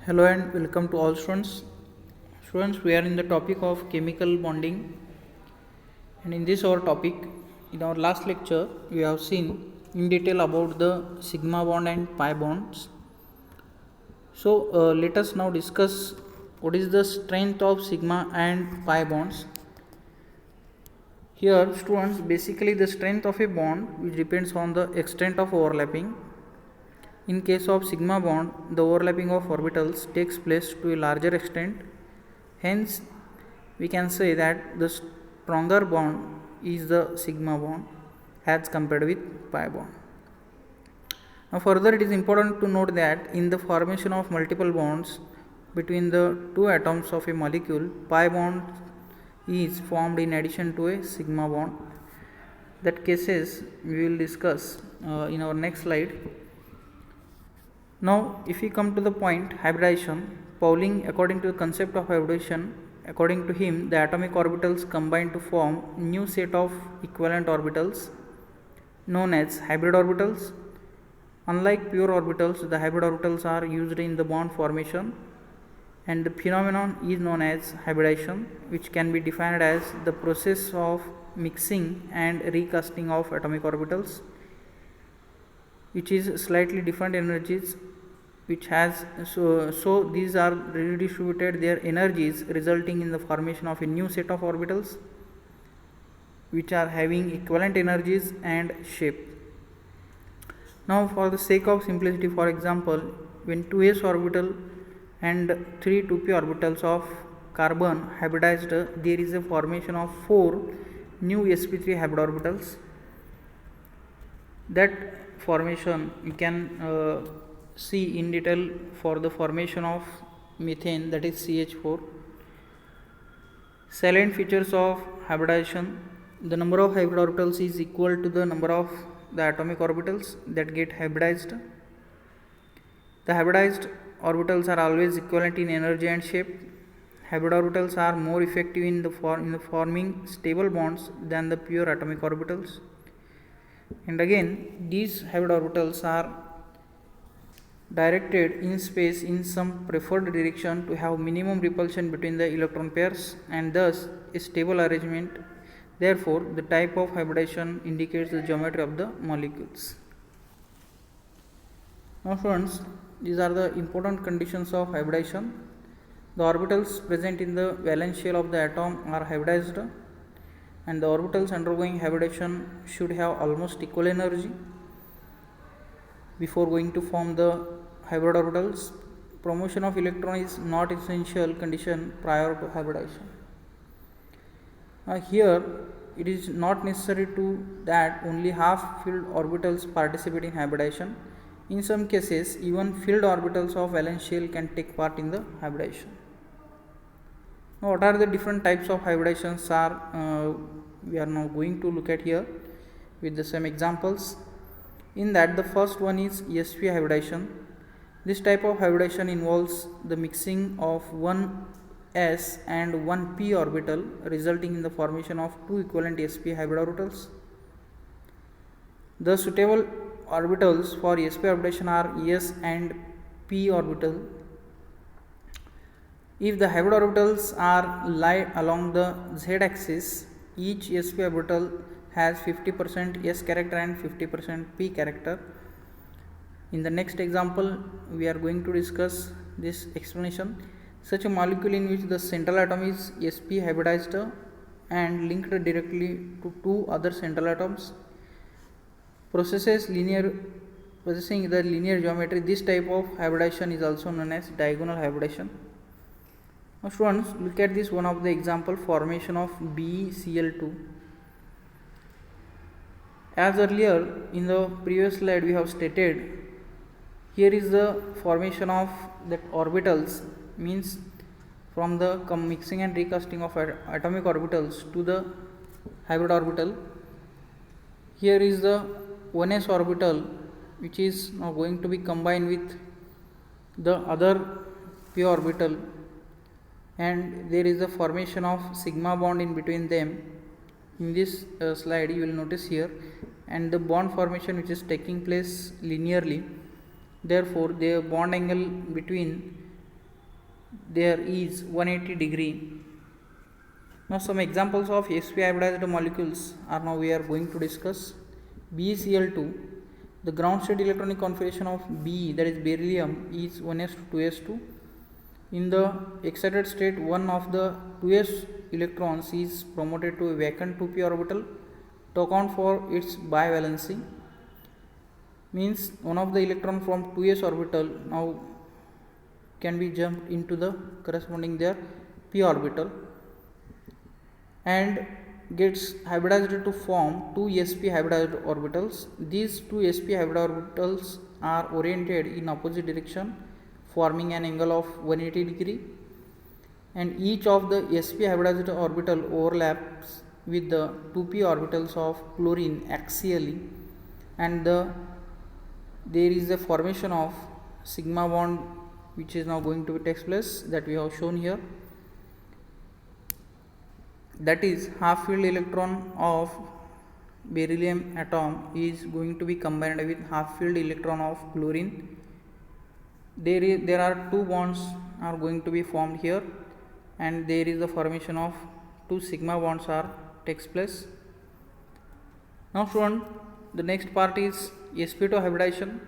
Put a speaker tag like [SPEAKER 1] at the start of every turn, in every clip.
[SPEAKER 1] Hello and welcome to all students. Students, we are in the topic of chemical bonding, and in this our topic, in our last lecture, we have seen in detail about the sigma bond and pi bonds. So, let us now discuss what is the strength of sigma and pi bonds. Here, students, basically the strength of a bond which depends on the extent of overlapping. In case of sigma bond, the overlapping of orbitals takes place to a larger extent. Hence, we can say that the stronger bond is the sigma bond as compared with pi bond. Now, further, it is important to note that in the formation of multiple bonds between the two atoms of a molecule, pi bond is formed in addition to a sigma bond. That cases we will discuss in our next slide. Now, if we come to the point hybridization, Pauling, according to the concept of hybridization, according to him, the atomic orbitals combine to form new set of equivalent orbitals known as hybrid orbitals. Unlike pure orbitals, the hybrid orbitals are used in the bond formation, and the phenomenon is known as hybridization, which can be defined as the process of mixing and recasting of atomic orbitals, which is slightly different energies, which has so these are redistributed their energies, resulting in the formation of a new set of orbitals which are having equivalent energies and shape. Now, for the sake of simplicity, for example, when 2s orbital and 3 2p orbitals of carbon hybridized, there is a formation of 4 new sp3 hybrid orbitals. That formation you can see in detail for the formation of methane, that is CH4. Salient features of hybridization: the number of hybrid orbitals is equal to the number of the atomic orbitals that get hybridized. The hybridized orbitals are always equivalent in energy and shape. Hybrid orbitals are more effective in forming stable bonds than the pure atomic orbitals. And again, these hybrid orbitals are directed in space in some preferred direction to have minimum repulsion between the electron pairs and thus a stable arrangement. Therefore, the type of hybridization indicates the geometry of the molecules. Now, friends, these are the important conditions of hybridization. The orbitals present in the valence shell of the atom are hybridized, and the orbitals undergoing hybridization should have almost equal energy before going to form the hybrid orbitals. Promotion of electron is not essential condition prior to hybridization. Here it is not necessary to that only half filled orbitals participate in hybridization. In some cases, even filled orbitals of valence shell can take part in the hybridization. Now, what are the different types of hybridizations we are now going to look at here with the same examples. In that, the first one is sp hybridization. This type of hybridization involves the mixing of one s and one p orbital, resulting in the formation of two equivalent sp hybrid orbitals. The suitable orbitals for sp hybridization are s and p orbital. If the hybrid orbitals are lie along the z-axis, each sp orbital has 50% s character and 50% p character. In the next example, we are going to discuss this explanation. Such a molecule in which the central atom is sp hybridized and linked directly to two other central atoms possessing the linear geometry. This type of hybridization is also known as diagonal hybridization. Now, students, look at this one of the example, formation of BeCl2. As earlier in the previous slide we have stated, here is the formation of that orbitals, means from the mixing and recasting of atomic orbitals to the hybrid orbital. Here is the 1s orbital, which is now going to be combined with the other p orbital, and there is a formation of sigma bond in between them. In this slide you will notice here, and the bond formation which is taking place linearly. Therefore, the bond angle between there is 180 degree. Now some examples of sp hybridized molecules are now we are going to discuss. BeCl2, the ground state electronic configuration of Be, that is beryllium, is 1s to 2s2. In the excited state, one of the 2s electrons is promoted to a vacant 2p orbital to account for its bivalency. Means one of the electron from 2s orbital now can be jumped into the corresponding their p orbital and gets hybridized to form two sp hybridized orbitals. These two sp hybrid orbitals are oriented in opposite direction, forming an angle of 180 degree, and each of the sp hybridized orbital overlaps with the 2p orbitals of chlorine axially, and there is a formation of sigma bond which is now going to take place, that we have shown here. That is, half filled electron of beryllium atom is going to be combined with half filled electron of chlorine. There are two bonds are going to be formed here, and there is the formation of two sigma bonds are takes place. Now student, the next part is sp2 hybridization.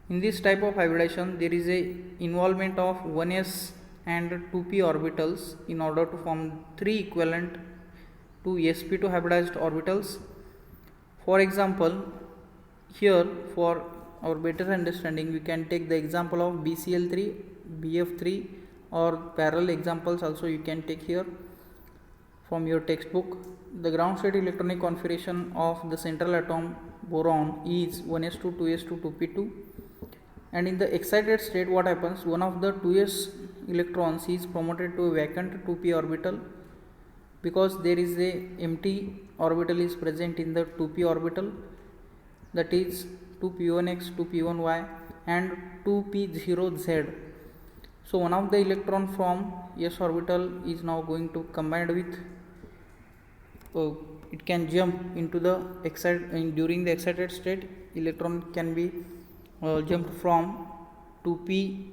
[SPEAKER 1] In this type of hybridization, there is a involvement of 1s and 2p orbitals in order to form three equivalent to sp2 hybridized orbitals. For example, here for our better understanding, we can take the example of BCl3, BF3, or parallel examples also you can take here from your textbook. The ground state electronic configuration of the central atom boron is 1s2, 2s2, 2p2, and in the excited state what happens, one of the 2s electrons is promoted to a vacant 2p orbital because there is a empty orbital is present in the 2p orbital, that is 2p1x, 2p1y and 2p0z. So one of the electron from s orbital is now going to combined with it can jump into the during the excited state, electron can be jumped from 2p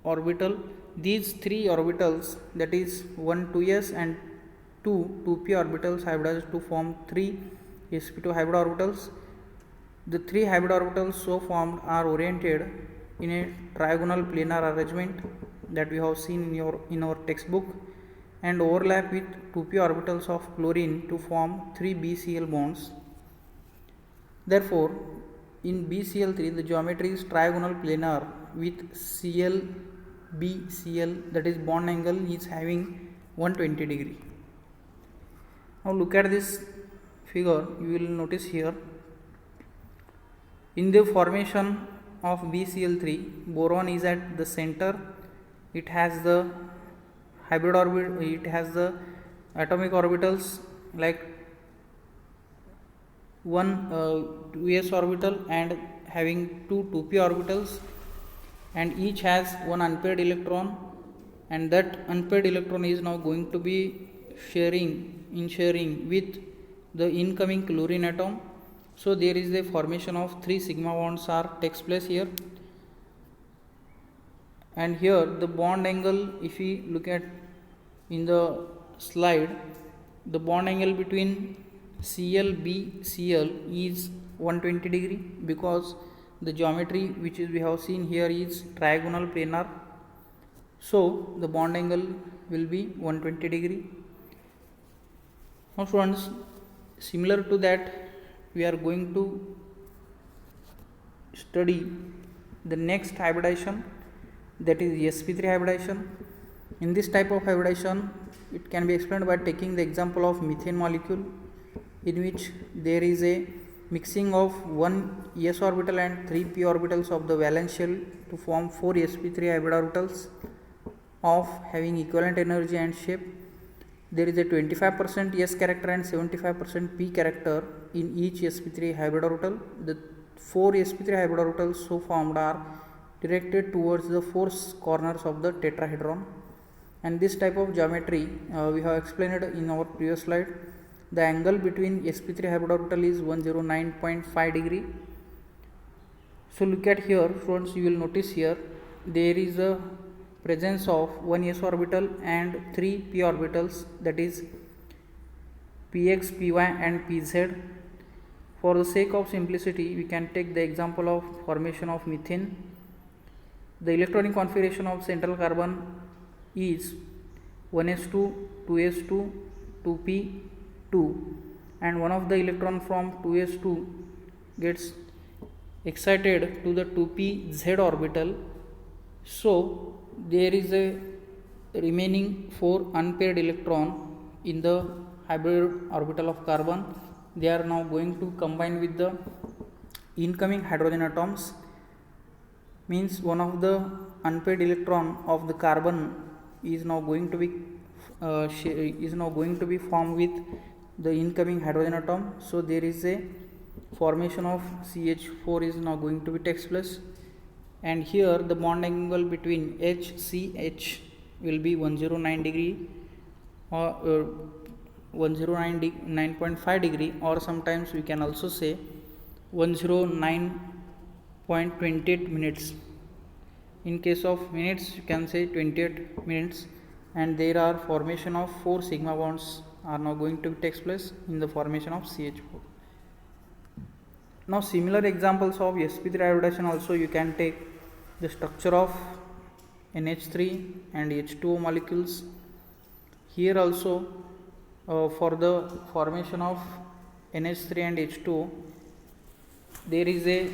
[SPEAKER 1] orbital. These three orbitals, that is 1 2s and 2 2p orbitals hybridized to form three sp2 hybrid orbitals. The three hybrid orbitals so formed are oriented in a trigonal planar arrangement that we have seen in our textbook, and overlap with 2p orbitals of chlorine to form three BCl bonds. Therefore, in BCl3 the geometry is trigonal planar with ClBCl, that is bond angle is having 120 degree. Now look at this figure, you will notice here in the formation of BCl3, boron is at the center. It has the hybrid orbit, it has the atomic orbitals like one 2s orbital and having two 2p orbitals, and each has one unpaired electron, and that unpaired electron is now going to be sharing with the incoming chlorine atom. So there is a formation of three sigma bonds are takes place here, and here the bond angle, if we look at in the slide, the bond angle between ClBCl is 120 degree because the geometry which is we have seen here is trigonal planar, so the bond angle will be 120 degree. Now students, similar to that we are going to study the next hybridization, that is sp3 hybridization. In this type of hybridization, it can be explained by taking the example of methane molecule, in which there is a mixing of one s orbital and three p orbitals of the valence shell to form four sp3 hybrid orbitals of having equivalent energy and shape. There is a 25% s character and 75% p character in each sp3 hybrid orbital. The four sp3 hybrid orbitals so formed are directed towards the four corners of the tetrahedron, and this type of geometry we have explained in our previous slide. The angle between sp3 hybrid orbital is 109.5 degree. So look at here, friends, you will notice here there is a presence of one s orbital and 3 p orbitals, that is px, py and pz. For the sake of simplicity, we can take the example of formation of methane. The electronic configuration of central carbon is 1s2, 2s2, 2p2, and one of the electron from 2s2 gets excited to the 2pz orbital. So there is a remaining 4 unpaired electron in the hybrid orbital of carbon. They are now going to combine with the incoming hydrogen atoms, means one of the unpaired electron of the carbon is now going to be formed with the incoming hydrogen atom. So there is a formation of CH4 is now going to be takes place, and here the bond angle between HCH will be 109 degree or 109.5 degree, or sometimes we can also say 109.28 minutes. In case of minutes, you can say 28 minutes, and there are formation of 4 sigma bonds are now going to take place in the formation of CH4. Now similar examples of sp3 hybridization also you can take. The structure of NH3 and H2O molecules. Here also for the formation of NH3 and H2O, there is a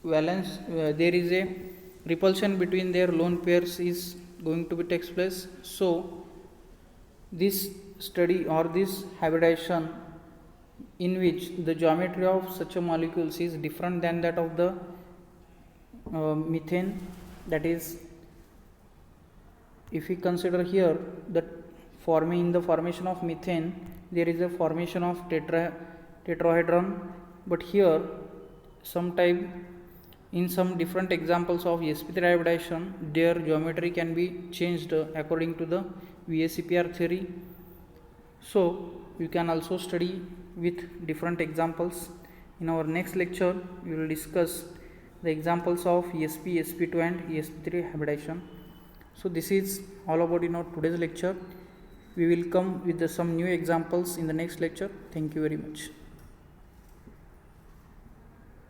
[SPEAKER 1] valence, there is a repulsion between their lone pairs is going to be takes place. So this study or this hybridization in which the geometry of such a molecules is different than that of the methane, that is, if we consider here that in the formation of methane there is a formation of tetrahedron, but here sometime in some different examples of sp3 hybridization their geometry can be changed according to the VSEPR theory. So you can also study with different examples. In our next lecture we will discuss the examples of sp, sp2 and sp3 hybridization. So this is all about today's lecture. We will come with some new examples in the next lecture. Thank you very much.